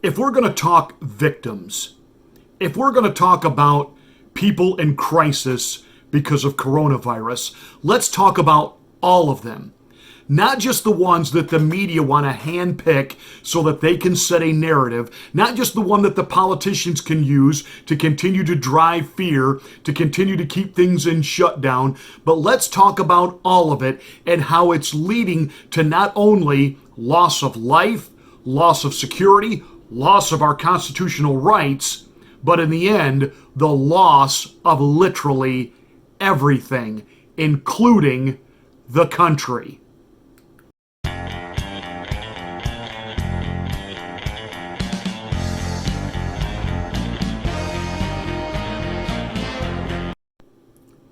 if we're going to talk victims, if we're going to talk about people in crisis because of coronavirus, let's talk about all of them. Not just the ones that the media want to handpick so that they can set a narrative, not just the one that the politicians can use to continue to drive fear, to continue to keep things in shutdown, but let's talk about all of it and how it's leading to not only loss of life, loss of security, loss of our constitutional rights, but in the end, the loss of literally everything, including the country.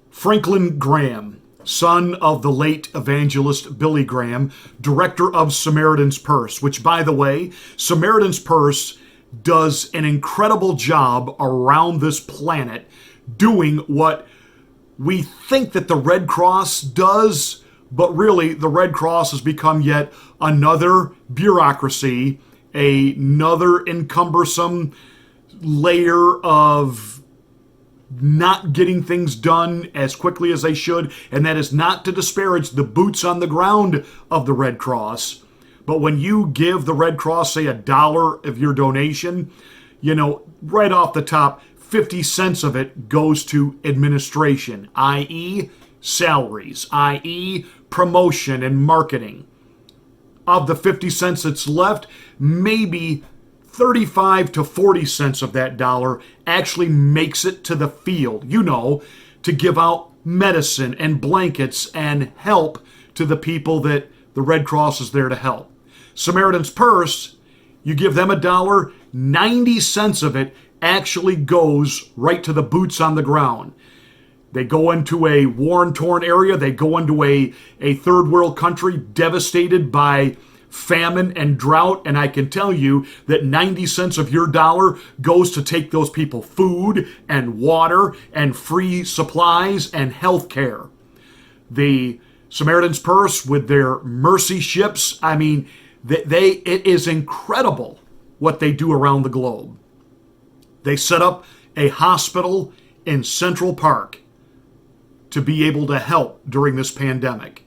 Franklin Graham, son of the late evangelist Billy Graham, director of Samaritan's Purse, which, by the way, Samaritan's Purse does an incredible job around this planet doing what we think that the Red Cross does, but really the Red Cross has become yet another bureaucracy, another encumbersome layer of not getting things done as quickly as they should, and that is not to disparage the boots on the ground of the Red Cross. But when you give the Red Cross, say, $1 of your donation, right off the top, 50 cents of it goes to administration, i.e. salaries, i.e. promotion and marketing. Of the 50 cents that's left, maybe 35 to 40 cents of that dollar actually makes it to the field, to give out medicine and blankets and help to the people that the Red Cross is there to help. Samaritan's Purse, you give them $1, 90 cents of it actually goes right to the boots on the ground. They go into a war-torn area, they go into a third world country devastated by famine and drought, and I can tell you that 90 cents of your dollar goes to take those people food and water and free supplies and health care. The Samaritan's Purse with their mercy ships, it is incredible what they do around the globe. They set up a hospital in Central Park to be able to help during this pandemic.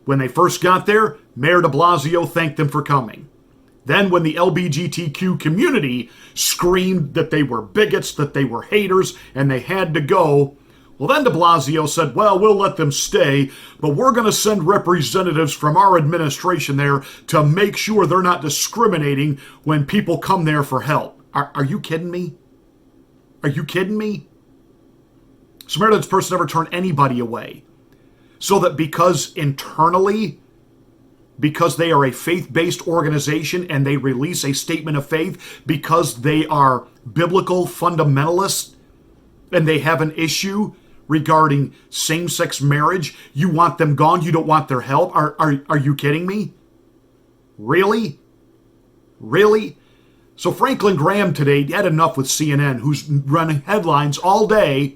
When they first got there, Mayor de Blasio thanked them for coming. Then when the LGBTQ community screamed that they were bigots, that they were haters, and they had to go, well, then de Blasio said, well, we'll let them stay, but we're going to send representatives from our administration there to make sure they're not discriminating when people come there for help. Are you kidding me? Are you kidding me? Samaritan's Purse never turned anybody away. So that because internally, because they are a faith-based organization and they release a statement of faith, because they are biblical fundamentalists and they have an issue regarding same-sex marriage, you want them gone, you don't want their help? Are you kidding me? Really? Really? So Franklin Graham today had enough with CNN, who's running headlines all day.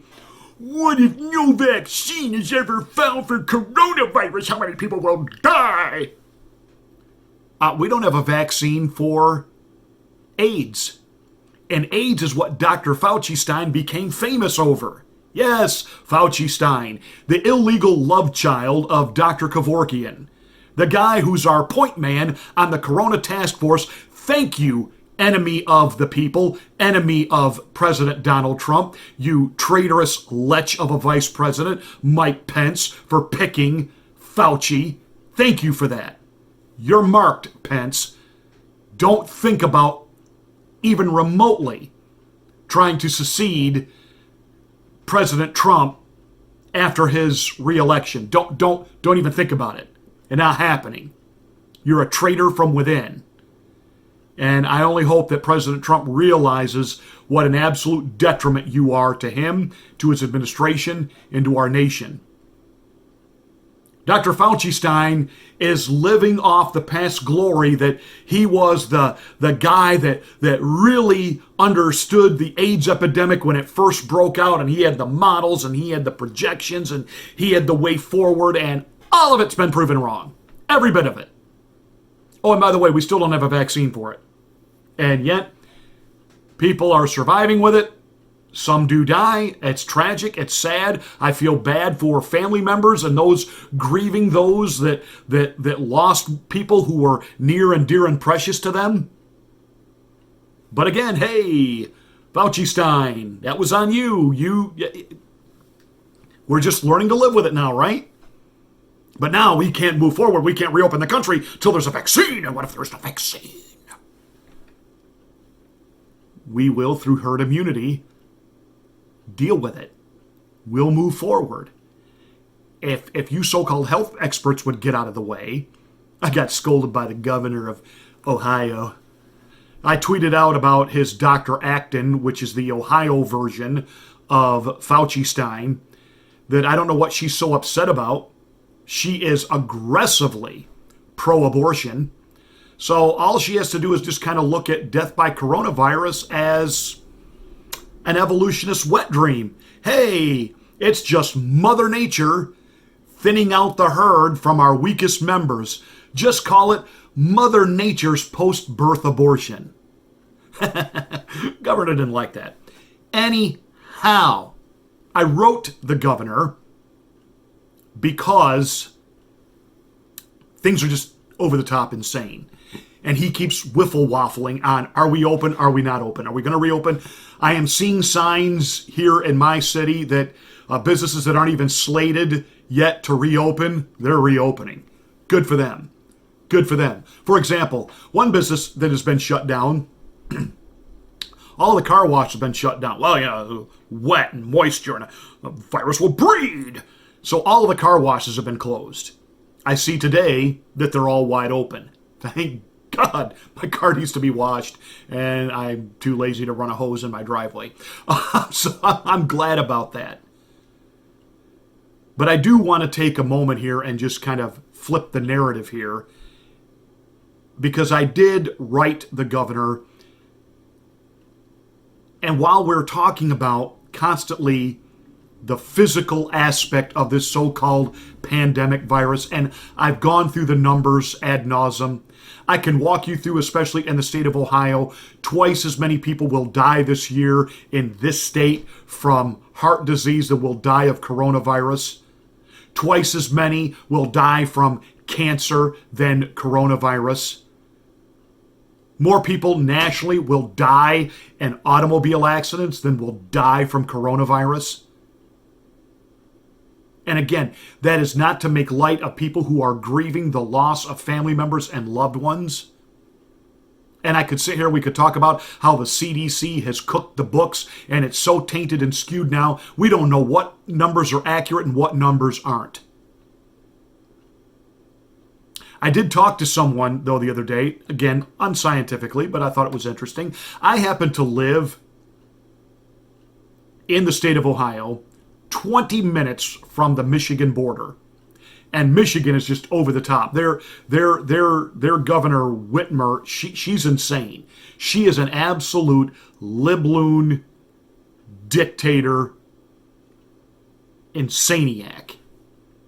What if no vaccine is ever found for coronavirus? How many people will die? We don't have a vaccine for AIDS. And AIDS is what Dr. Fauci Stein became famous over. Yes, Fauci Stein, the illegal love child of Dr. Kevorkian. The guy who's our point man on the Corona Task Force. Thank you, enemy of the people, enemy of President Donald Trump, you traitorous lech of a vice president, Mike Pence, for picking Fauci. Thank you for that. You're marked, Pence. Don't think about even remotely trying to secede President Trump after his reelection. Don't even think about it. It's not happening. You're a traitor from within. And I only hope that President Trump realizes what an absolute detriment you are to him, to his administration, and to our nation. Dr. Fauci Stein is living off the past glory that he was the guy that really understood the AIDS epidemic when it first broke out, and he had the models, and he had the projections, and he had the way forward, and all of it's been proven wrong. Every bit of it. Oh, and by the way, we still don't have a vaccine for it. And yet, people are surviving with it. Some do die. It's tragic. It's sad. I feel bad for family members and those grieving those that lost people who were near and dear and precious to them. But again, hey, Fauci Stein, that was on you. We're just learning to live with it now, right? But now we can't move forward. We can't reopen the country till there's a vaccine. And what if there's no vaccine? We will, through herd immunity, deal with it. We'll move forward. If you so-called health experts would get out of the way, I got scolded by the governor of Ohio. I tweeted out about his Dr. Acton, which is the Ohio version of Fauci Stein, that I don't know what she's so upset about. She is aggressively pro-abortion. So all she has to do is just kind of look at death by coronavirus as an evolutionist wet dream. Hey, it's just Mother Nature thinning out the herd from our weakest members. Just call it Mother Nature's post-birth abortion. Governor didn't like that. Anyhow, I wrote the governor because things are just over the top insane. And he keeps wiffle-waffling on, are we open, are we not open? Are we going to reopen? I am seeing signs here in my city that businesses that aren't even slated yet to reopen, they're reopening. Good for them. Good for them. For example, one business that has been shut down, all the car washes have been shut down. Well, wet and moisture and a virus will breed. So all of the car washes have been closed. I see today that they're all wide open. Thank God, my car needs to be washed, and I'm too lazy to run a hose in my driveway. So I'm glad about that. But I do want to take a moment here and just kind of flip the narrative here, because I did write the governor, and while we're talking about constantly the physical aspect of this so-called pandemic virus, and I've gone through the numbers ad nauseum, I can walk you through, especially in the state of Ohio, twice as many people will die this year in this state from heart disease than will die of coronavirus. Twice as many will die from cancer than coronavirus. More people nationally will die in automobile accidents than will die from coronavirus. And again, that is not to make light of people who are grieving the loss of family members and loved ones. And I could sit here, we could talk about how the CDC has cooked the books and it's so tainted and skewed now, we don't know what numbers are accurate and what numbers aren't. I did talk to someone, though, the other day, again, unscientifically, but I thought it was interesting. I happen to live in the state of Ohio, 20 minutes from the Michigan border. And Michigan is just over the top. Their Governor Whitmer, she's insane. She is an absolute libloon dictator, insaniac.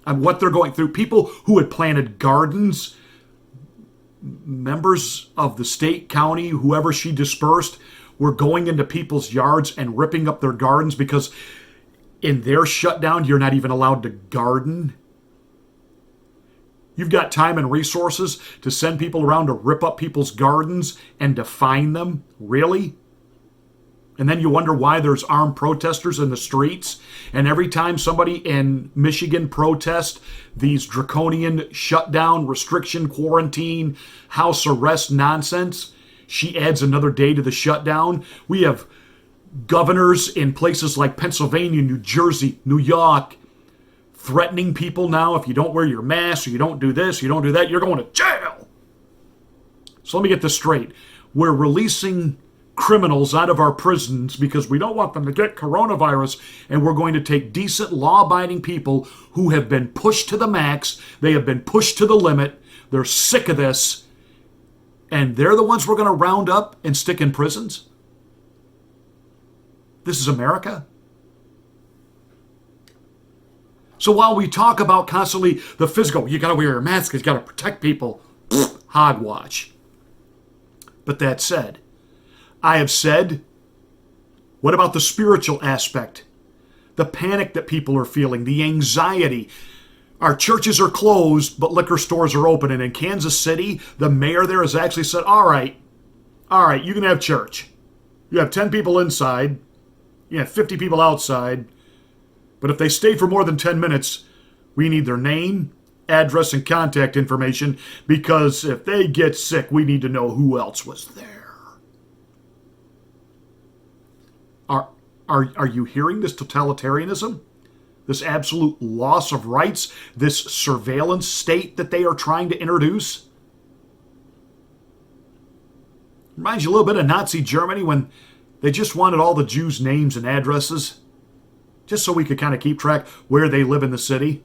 And what they're going through, people who had planted gardens, members of the state, county, whoever she dispersed, were going into people's yards and ripping up their gardens because in their shutdown, you're not even allowed to garden. You've got time and resources to send people around to rip up people's gardens and define them? Really? And then you wonder why there's armed protesters in the streets. And every time somebody in Michigan protests these draconian shutdown, restriction, quarantine, house arrest nonsense, she adds another day to the shutdown. We have governors in places like Pennsylvania, New Jersey, New York, threatening people now, if you don't wear your mask or you don't do this, you don't do that, you're going to jail. So let me get this straight. We're releasing criminals out of our prisons because we don't want them to get coronavirus, and we're going to take decent, law-abiding people who have been pushed to the max, they have been pushed to the limit, they're sick of this, and they're the ones we're going to round up and stick in prisons? This is America? So while we talk about constantly the physical, you got to wear your mask, you got to protect people, hogwash. But that said, I have said, what about the spiritual aspect? The panic that people are feeling, the anxiety. Our churches are closed, but liquor stores are open. And in Kansas City, the mayor there has actually said, all right, you can have church. You have 10 people inside. You have 50 people outside. But if they stay for more than 10 minutes, we need their name, address, and contact information, because if they get sick, we need to know who else was there. Are you hearing this totalitarianism? This absolute loss of rights? This surveillance state that they are trying to introduce? Reminds you a little bit of Nazi Germany when they just wanted all the Jews' names and addresses, just so we could kind of keep track where they live in the city.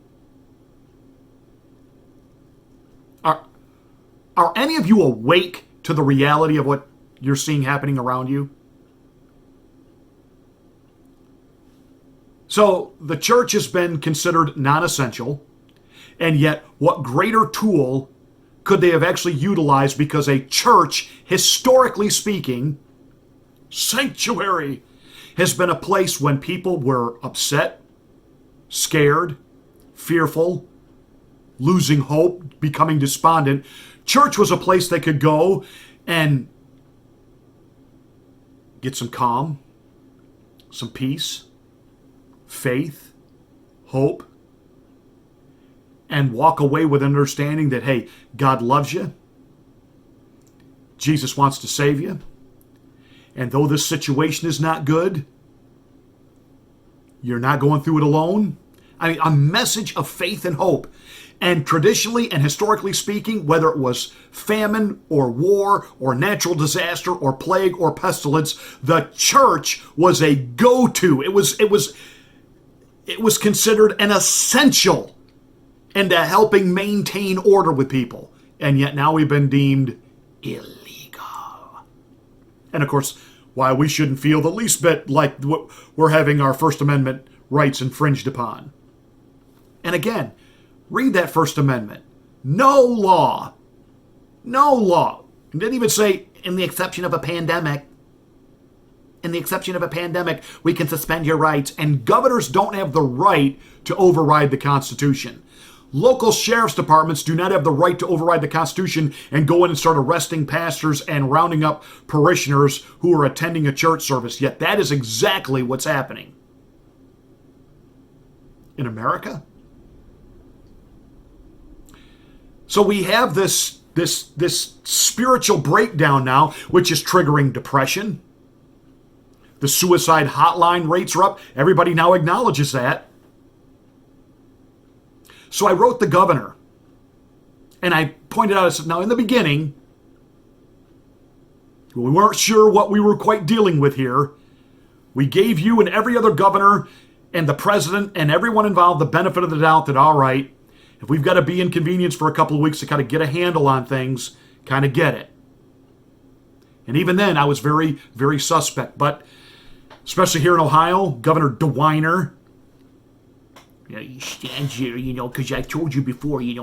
Are any of you awake to the reality of what you're seeing happening around you? So the church has been considered non-essential, and yet what greater tool could they have actually utilized? Because a church, historically speaking, sanctuary, has been a place when people were upset, scared, fearful, losing hope, becoming despondent. Church was a place they could go and get some calm, some peace, faith, hope, and walk away with understanding that, hey, God loves you. Jesus wants to save you. And though this situation is not good, you're not going through it alone. I mean, a message of faith and hope. And traditionally and historically speaking, whether it was famine or war or natural disaster or plague or pestilence, the church was a go-to. It was considered an essential into helping maintain order with people. And yet now we've been deemed illegal. And of course, why we shouldn't feel the least bit like we're having our First Amendment rights infringed upon. And again, read that First Amendment. No law. It didn't even say, in the exception of a pandemic. In the exception of a pandemic, we can suspend your rights. And governors don't have the right to override the Constitution. Local sheriff's departments do not have the right to override the Constitution and go in and start arresting pastors and rounding up parishioners who are attending a church service. Yet that is exactly what's happening in America. So we have this spiritual breakdown now, which is triggering depression. The suicide hotline rates are up. Everybody now acknowledges that. So I wrote the governor, and I pointed out, I said, now in the beginning, we weren't sure what we were quite dealing with here. We gave you and every other governor and the president and everyone involved the benefit of the doubt that, all right, if we've got to be inconvenienced for a couple of weeks to kind of get a handle on things, kind of get it. And even then, I was very, very suspect. But especially here in Ohio, Governor DeWiner, he stands here, because I told you before, he's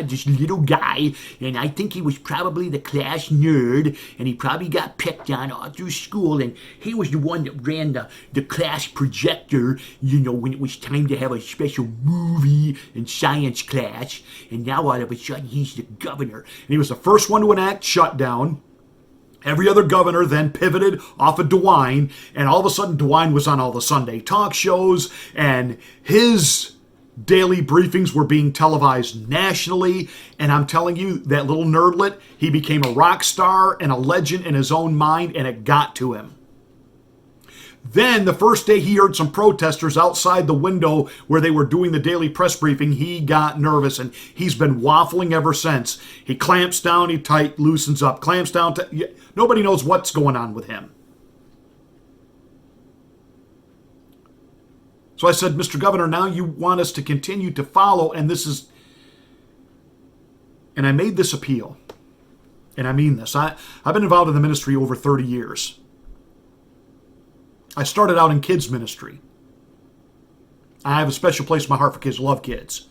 this little guy, and I think he was probably the class nerd, and he probably got picked on all through school, and he was the one that ran the class projector, when it was time to have a special movie in science class, and now all of a sudden he's the governor. And he was the first one to enact shutdown. Every other governor then pivoted off of DeWine, and all of a sudden DeWine was on all the Sunday talk shows, and his daily briefings were being televised nationally. And I'm telling you, that little nerdlet, he became a rock star and a legend in his own mind, and it got to him. Then, the first day he heard some protesters outside the window where they were doing the daily press briefing, he got nervous, and he's been waffling ever since. He clamps down, he tight, loosens up, clamps down. Nobody knows what's going on with him. So I said, Mr. Governor, now you want us to continue to follow, and I made this appeal, and I mean this. I've been involved in the ministry over 30 years. I started out in kids ministry. I have a special place in my heart for kids. Love kids.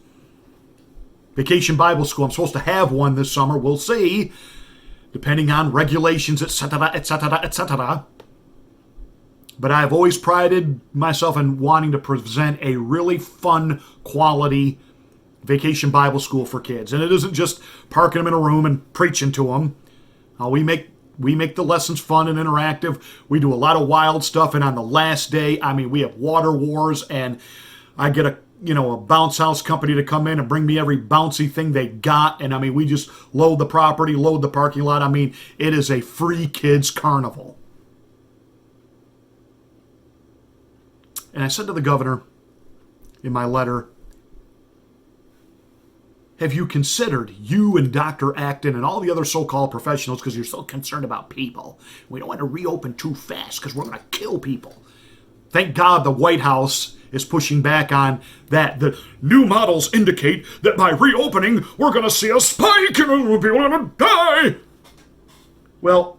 Vacation Bible School. I'm supposed to have one this summer. We'll see. depending on regulations, etc., etc., etc. But I've always prided myself in wanting to present a really fun, quality vacation Bible school for kids. And it isn't just parking them in a room and preaching to them. We make the lessons fun and interactive. We do a lot of wild stuff. And on the last day, I mean, we have water wars, and I get a bounce house company to come in and bring me every bouncy thing they got. And I mean, we just load the property, load the parking lot. I mean, it is a free kids carnival. And I said to the governor in my letter, have you considered, you and Dr. Acton and all the other so-called professionals, because you're so concerned about people, we don't want to reopen too fast because we're going to kill people. Thank God the White House is pushing back on that. The new models indicate that by reopening, we're going to see a spike and people are going to die. Well,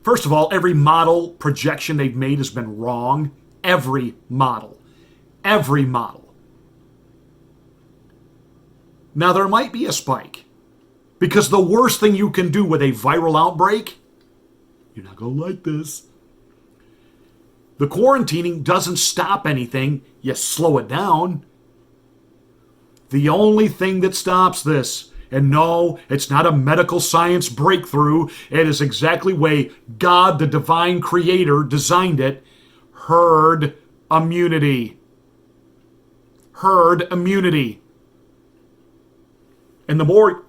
first of all, every model projection they've made has been wrong. Every model. Every model. Now, there might be a spike, because the worst thing you can do with a viral outbreak, you're not going to like this. The quarantining doesn't stop anything. You slow it down. The only thing that stops this, and no, it's not a medical science breakthrough. It is exactly the way God, the divine creator, designed it. Herd immunity. Herd immunity. And the more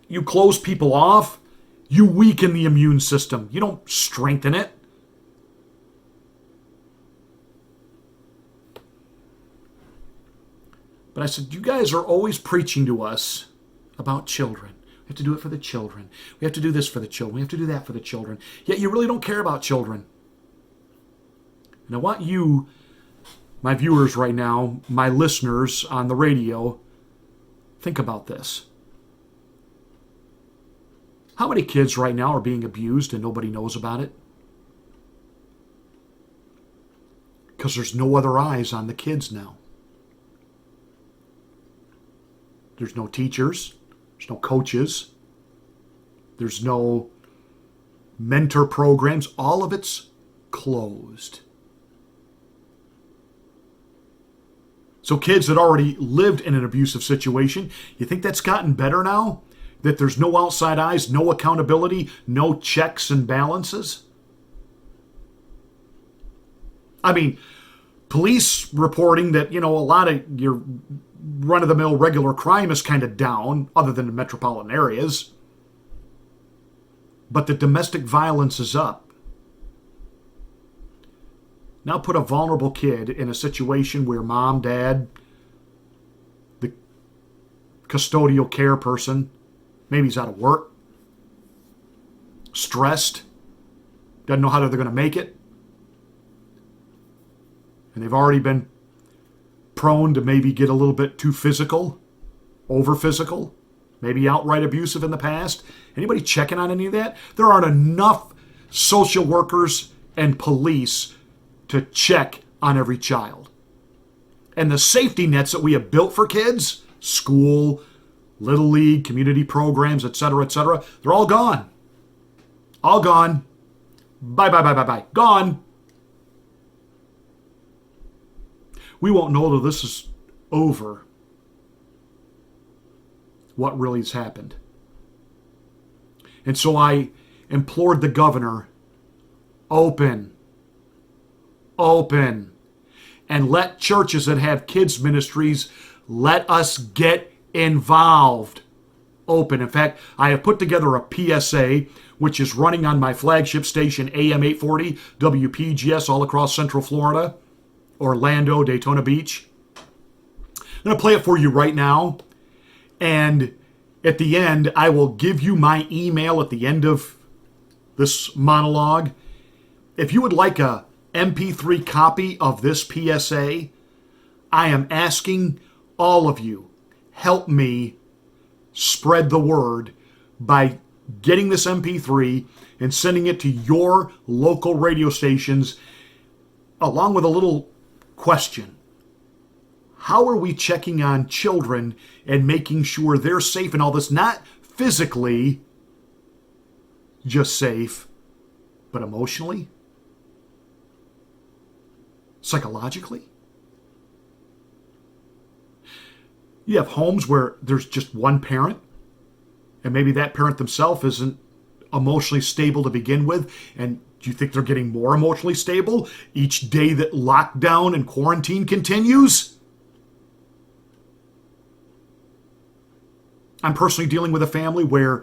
you close people off, you weaken the immune system. You don't strengthen it. But I said, you guys are always preaching to us about children. We have to do it for the children. We have to do this for the children. We have to do that for the children. Yet you really don't care about children. And I want you, my viewers right now, my listeners on the radio, think about this. How many kids right now are being abused and nobody knows about it? Because there's no other eyes on the kids now. There's no teachers. There's no coaches. There's no mentor programs. All of it's closed. So kids that already lived in an abusive situation, you think that's gotten better now? That there's no outside eyes, no accountability, no checks and balances? I mean, police reporting that, a lot of your run-of-the-mill regular crime is kind of down, other than the metropolitan areas. But the domestic violence is up. Now put a vulnerable kid in a situation where mom, dad, the custodial care person, maybe he's out of work, stressed, doesn't know how they're going to make it, and they've already been prone to maybe get a little bit too physical, over physical, maybe outright abusive in the past. Anybody checking on any of that? There aren't enough social workers and police to check on every child. And the safety nets that we have built for kids, school, little league, community programs, etc., they're all gone. All gone. Bye, bye, bye, bye, bye. Gone. We won't know till this is over what really has happened. And so I implored the governor, open, and let churches that have kids ministries, let us get involved. Open. In fact, I have put together a PSA, which is running on my flagship station, AM 840, WPGS, all across Central Florida, Orlando, Daytona Beach. I'm going to play it for you right now. And at the end, I will give you my email at the end of this monologue. If you would like a MP3 copy of this PSA, I am asking all of you, help me spread the word by getting this MP3 and sending it to your local radio stations, along with a little question. How are we checking on children and making sure they're safe and all this? Not physically just safe, but emotionally, psychologically. You have homes where there's just one parent, and maybe that parent themselves isn't emotionally stable to begin with, and do you think they're getting more emotionally stable each day that lockdown and quarantine continues? I'm personally dealing with a family where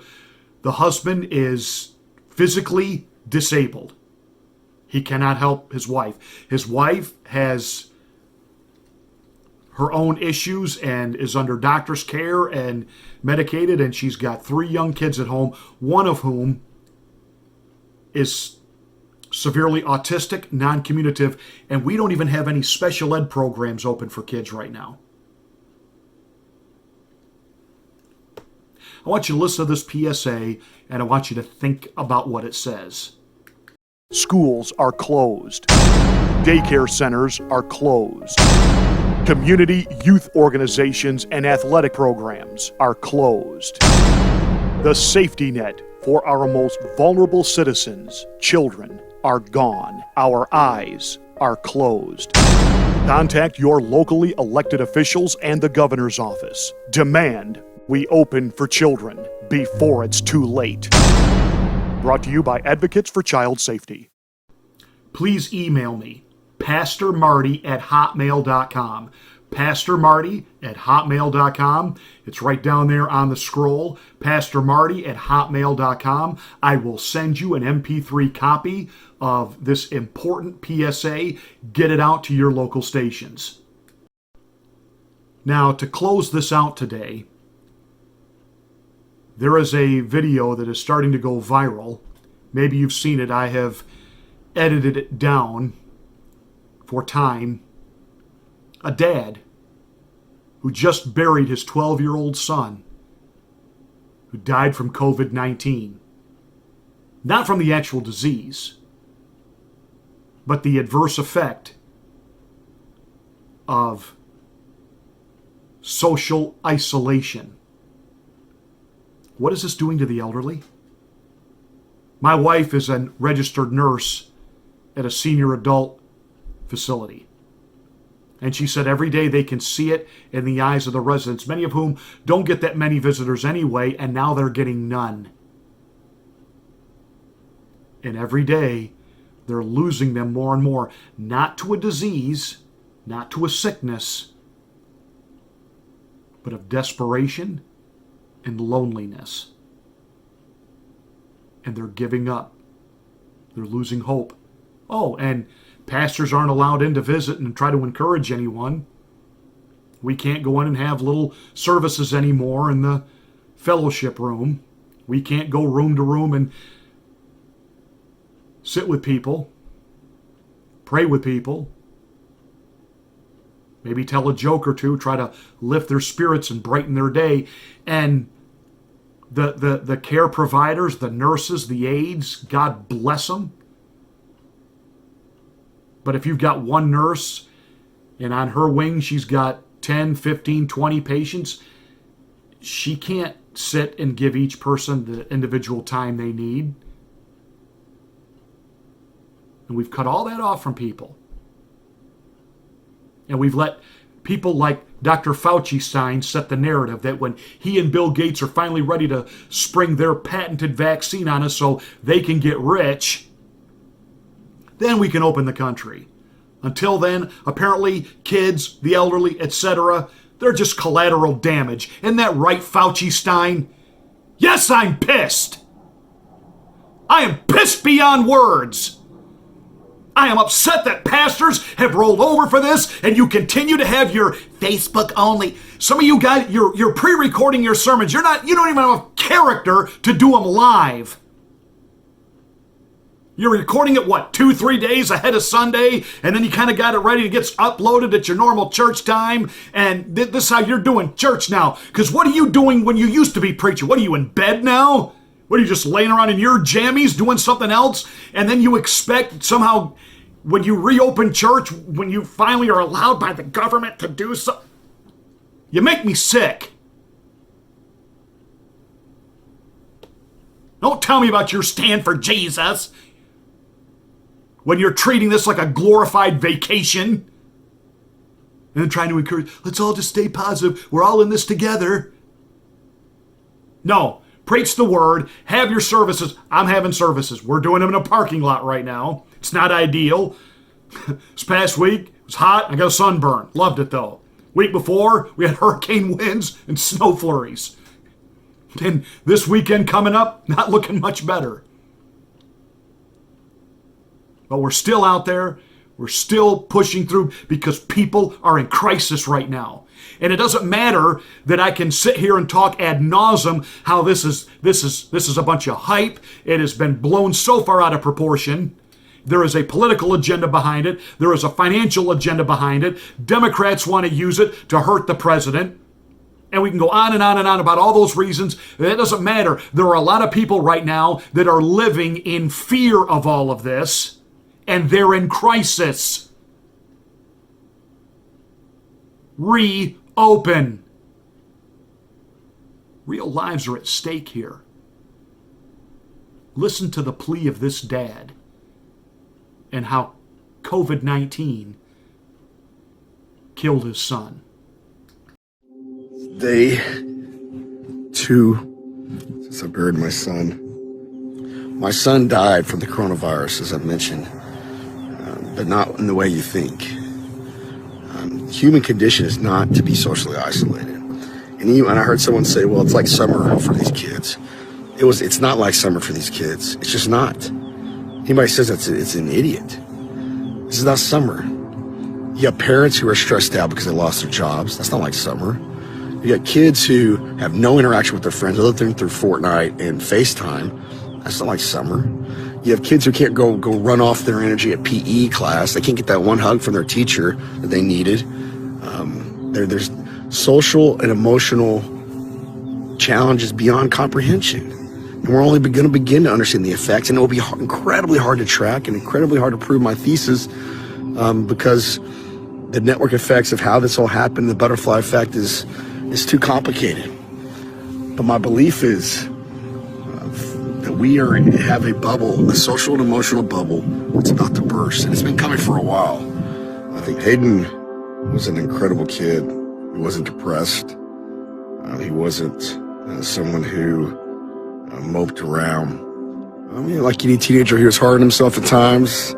the husband is physically disabled. He cannot help his wife. His wife has her own issues and is under doctor's care and medicated, and she's got 3 young kids at home, one of whom is severely autistic, non-communicative, and we don't even have any special ed programs open for kids right now. I want you to listen to this PSA, and I want you to think about what it says. Schools are closed. Daycare centers are closed. Community youth organizations and athletic programs are closed. The safety net for our most vulnerable citizens, children, are gone. Our eyes are closed. Contact your locally elected officials and the governor's office. Demand we open for children before it's too late. Brought to you by Advocates for Child Safety. Please email me, pastormarty@hotmail.com. pastormarty@hotmail.com. It's right down there on the scroll, pastormarty@hotmail.com. I will send you an MP3 copy of this important PSA. Get it out to your local stations. Now, to close this out today, there is a video that is starting to go viral. Maybe you've seen it. I have edited it down for time. A dad who just buried his 12-year-old son who died from COVID-19. Not from the actual disease, but the adverse effect of social isolation. What is this doing to the elderly? My wife is a registered nurse at a senior adult facility. And she said every day they can see it in the eyes of the residents, many of whom don't get that many visitors anyway, and now they're getting none. And every day they're losing them more and more, not to a disease, not to a sickness, but of desperation and loneliness. And they're giving up. They're losing hope. Oh, and pastors aren't allowed in to visit and try to encourage anyone. We can't go in and have little services anymore in the fellowship room. We can't go room to room and sit with people, pray with people, maybe tell a joke or two, try to lift their spirits and brighten their day. And the care providers, the nurses, the aides, God bless them. But if you've got one nurse and on her wing she's got 10, 15, 20 patients, she can't sit and give each person the individual time they need. And we've cut all that off from people. And we've let people like Dr. Fauci set the narrative that when he and Bill Gates are finally ready to spring their patented vaccine on us so they can get rich, then we can open the country. Until then, apparently, kids, the elderly, etc., they're just collateral damage. Isn't that right, Fauci? Yes, I'm pissed. I am pissed beyond words. I am upset that pastors have rolled over for this and you continue to have your Facebook only. Some of you guys, you're pre-recording your sermons. You don't even have a character to do them live. You're recording it, 2-3 days ahead of Sunday, and then you kind of got it ready to get uploaded at your normal church time, and this is how you're doing church now. Because what are you doing when you used to be preaching? What, are you in bed now? What, are you just laying around in your jammies doing something else? And then you expect somehow when you reopen church, when you finally are allowed by the government to do so, you make me sick. Don't tell me about your stand for Jesus when you're treating this like a glorified vacation and then trying to encourage, let's all just stay positive. We're all in this together. No, preach the word, have your services. I'm having services. We're doing them in a parking lot right now. It's not ideal. This past week, it was hot. I got a sunburn. Loved it though. Week before, we had hurricane winds and snow flurries. And this weekend coming up, not looking much better. But we're still out there. We're still pushing through because people are in crisis right now. And it doesn't matter that I can sit here and talk ad nauseum how this is a bunch of hype. It has been blown so far out of proportion. There is a political agenda behind it. There is a financial agenda behind it. Democrats want to use it to hurt the president. And we can go on and on and on about all those reasons. That doesn't matter. There are a lot of people right now that are living in fear of all of this, and they're in crisis. Reopen. Real lives are at stake here. Listen to the plea of this dad and how COVID-19 killed his son. Day 2 since I buried my son. My son died from the coronavirus, as I mentioned, but not in the way you think. The human condition is not to be socially isolated. And I heard someone say, well, it's like summer for these kids. It's not like summer for these kids. It's just not. Anybody says it's an idiot. This is not summer. You got parents who are stressed out because they lost their jobs. That's not like summer. You got kids who have no interaction with their friends other than through Fortnite and FaceTime. That's not like summer. You have kids who can't go run off their energy at PE class. They can't get that one hug from their teacher that they needed. There's social and emotional challenges beyond comprehension. And we're only going to begin to understand the effects, and it will be incredibly hard to track and incredibly hard to prove my thesis because the network effects of how this all happened, the butterfly effect, is too complicated. But my belief is that we have a bubble, a social and emotional bubble that's about to burst, and it's been coming for a while. I think Hayden was an incredible kid. He wasn't depressed. He wasn't someone who moped around. I mean, like any teenager, he was hard on himself at times.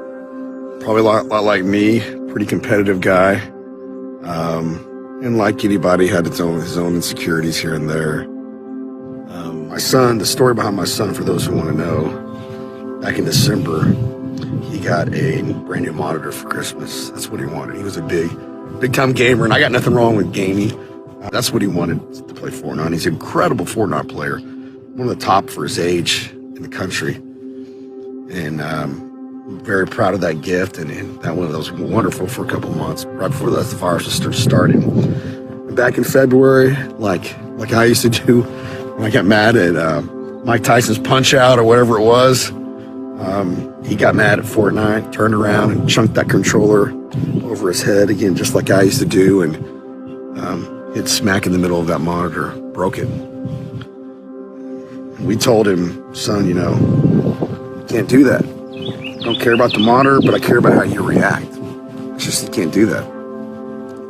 Probably a lot like me, pretty competitive guy. And like anybody, had his own insecurities here and there. My son, the story behind my son, for those who want to know, back in December, he got a brand new monitor for Christmas. That's what he wanted. He was a big time gamer, and I got nothing wrong with gaming. That's what he wanted, to play Fortnite. He's an incredible Fortnite player, one of the top for his age in the country. And I'm very proud of that gift, and that was wonderful for a couple of months, right before the virus started. Back in February, like I used to do when I got mad at Mike Tyson's Punch-Out or whatever it was, he got mad at Fortnite, turned around and chunked that controller over his head again, just like I used to do, and hit smack in the middle of that monitor, broke it. And we told him, son, you can't do that. I don't care about the monitor, but I care about how you react. It's just, you can't do that.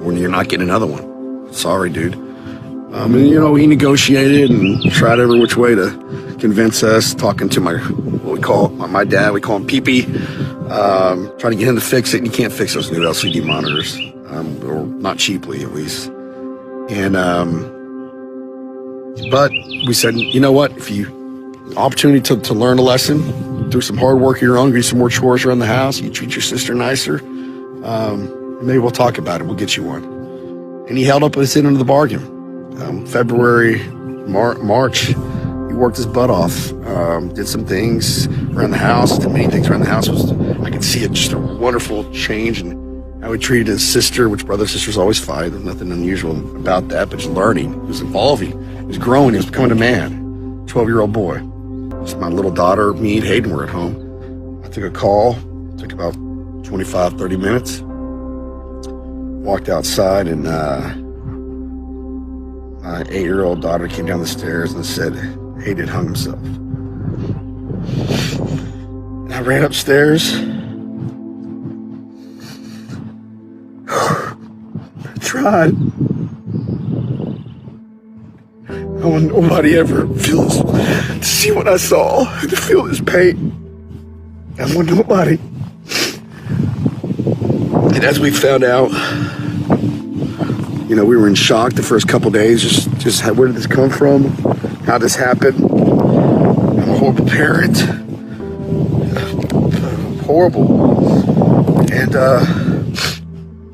Or you're not getting another one. Sorry, dude. And he negotiated and tried every which way to convince us, talking to my dad, we call him Pee-Pee, trying to get him to fix it, and you can't fix those new LCD monitors, or not cheaply at least. And but we said, you know what, if you opportunity to learn a lesson, do some hard work of your own, do some more chores around the house, you treat your sister nicer, maybe we'll talk about it, we'll get you one. And he held up his end of the bargain. February, March, he worked his butt off, did some things around the house, did many things around the house. I could see just a wonderful change in how he treated his sister, which brother and sisters always fight. There's nothing unusual about that, but just learning. He was evolving. He was growing. He was becoming a man, 12-year-old boy. Just my little daughter, me, and Hayden were at home. I took a call, took about 25, 30 minutes, walked outside, and my 8-year-old daughter came down the stairs and said, Hayden hung himself. I ran upstairs. I tried. I want nobody ever feels to see what I saw, to feel this pain. I want nobody. And as we found out, we were in shock the first couple days. Just where did this come from? How this happened? I'm a horrible parent. Horrible. And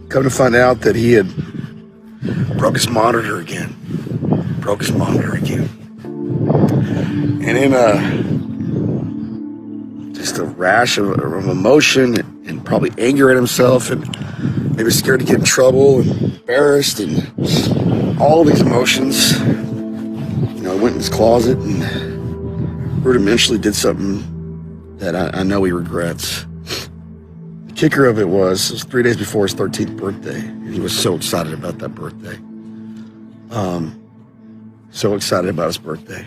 come to find out that he had broke his monitor again. And in just a rash of emotion and probably anger at himself and maybe scared to get in trouble and embarrassed and all these emotions, I went in his closet and rudimentally did something that I know he regrets. The kicker of it was 3 days before his 13th birthday, and he was so excited about that birthday. So excited about his birthday.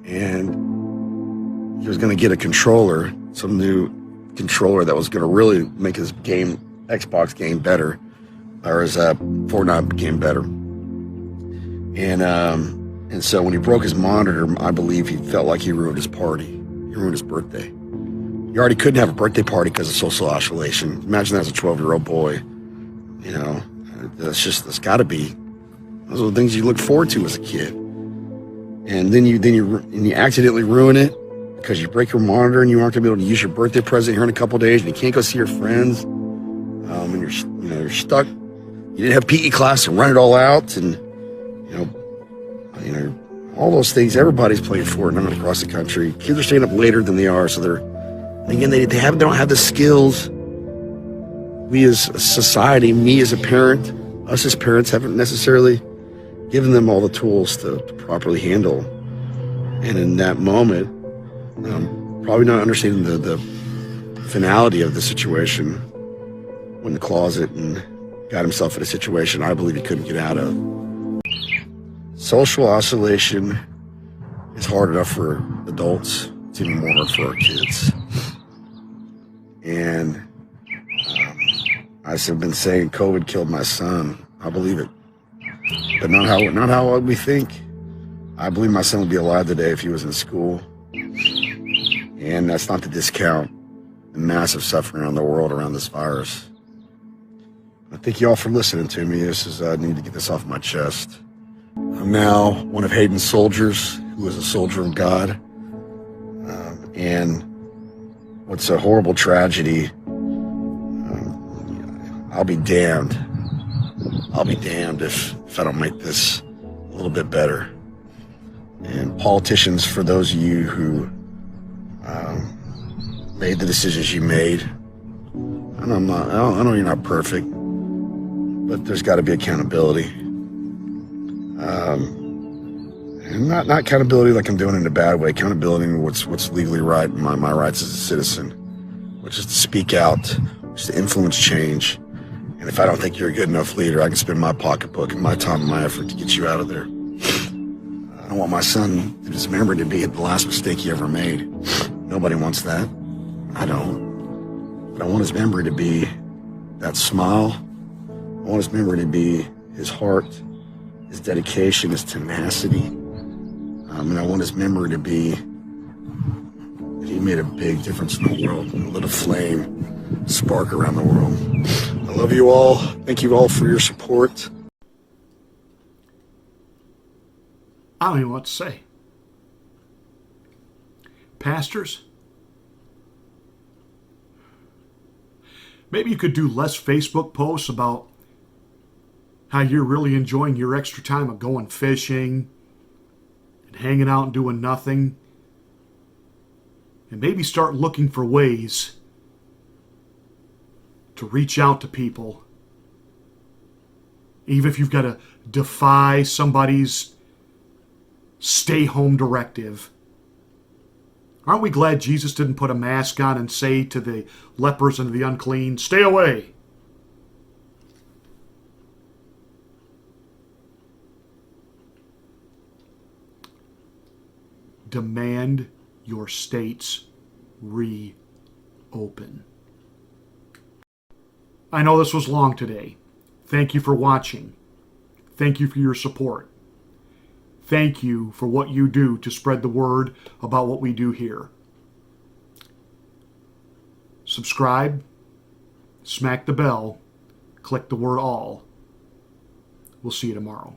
And he was going to get a controller, some new controller that was going to really make his Xbox game better, or his Fortnite game better. And so when he broke his monitor, I believe he felt like he ruined his party. He ruined his birthday. You already couldn't have a birthday party because of social isolation. Imagine that as a 12-year-old boy. That's got to be. Those are the things you look forward to as a kid. And then you accidentally ruin it because you break your monitor and you aren't going to be able to use your birthday present here in a couple of days, and you can't go see your friends. And you're stuck. You didn't have PE class to run it all out, and all those things. Everybody's playing Fortnite across the country. Kids are staying up later than they are, so they don't have the skills. We as a society, me as a parent, us as parents haven't necessarily given them all the tools to properly handle. And in that moment, probably not understanding the finality of the situation, went in the closet and got himself in a situation I believe he couldn't get out of. Social isolation is hard enough for adults. It's even more hard for our kids. And I've been saying COVID killed my son. I believe it, but not how we think. I believe my son would be alive today if he was in school. And that's not to discount the massive suffering around the world around this virus. I thank you all for listening to me. I need to get this off my chest. I'm now one of Hayden's soldiers, who is a soldier of God. And what's a horrible tragedy, I'll be damned. I'll be damned if I don't make this a little bit better. And politicians, for those of you who made the decisions you made, I know you're not perfect, but there's got to be accountability. And not accountability like I'm doing it in a bad way. Accountability in what's legally right, my rights as a citizen, which is to speak out, which is to influence change. And if I don't think you're a good enough leader, I can spend my pocketbook and my time and my effort to get you out of there. I don't want my son to just remember to be the last mistake he ever made. Nobody wants that. I don't. But I want his memory to be that smile. I want his memory to be his heart, his dedication, his tenacity. And I want his memory to be that he made a big difference in the world and lit a flame, spark around the world. I love you all. Thank you all for your support. I don't even know what to say. Pastors, maybe you could do less Facebook posts about how you're really enjoying your extra time of going fishing and hanging out and doing nothing. And maybe start looking for ways to reach out to people. Even if you've got to defy somebody's stay-home directive. Aren't we glad Jesus didn't put a mask on and say to the lepers and the unclean, "Stay away"? Demand your state's reopen. I know this was long today. Thank you for watching. Thank you for your support. Thank you for what you do to spread the word about what we do here. Subscribe, smack the bell, click the word all. We'll see you tomorrow.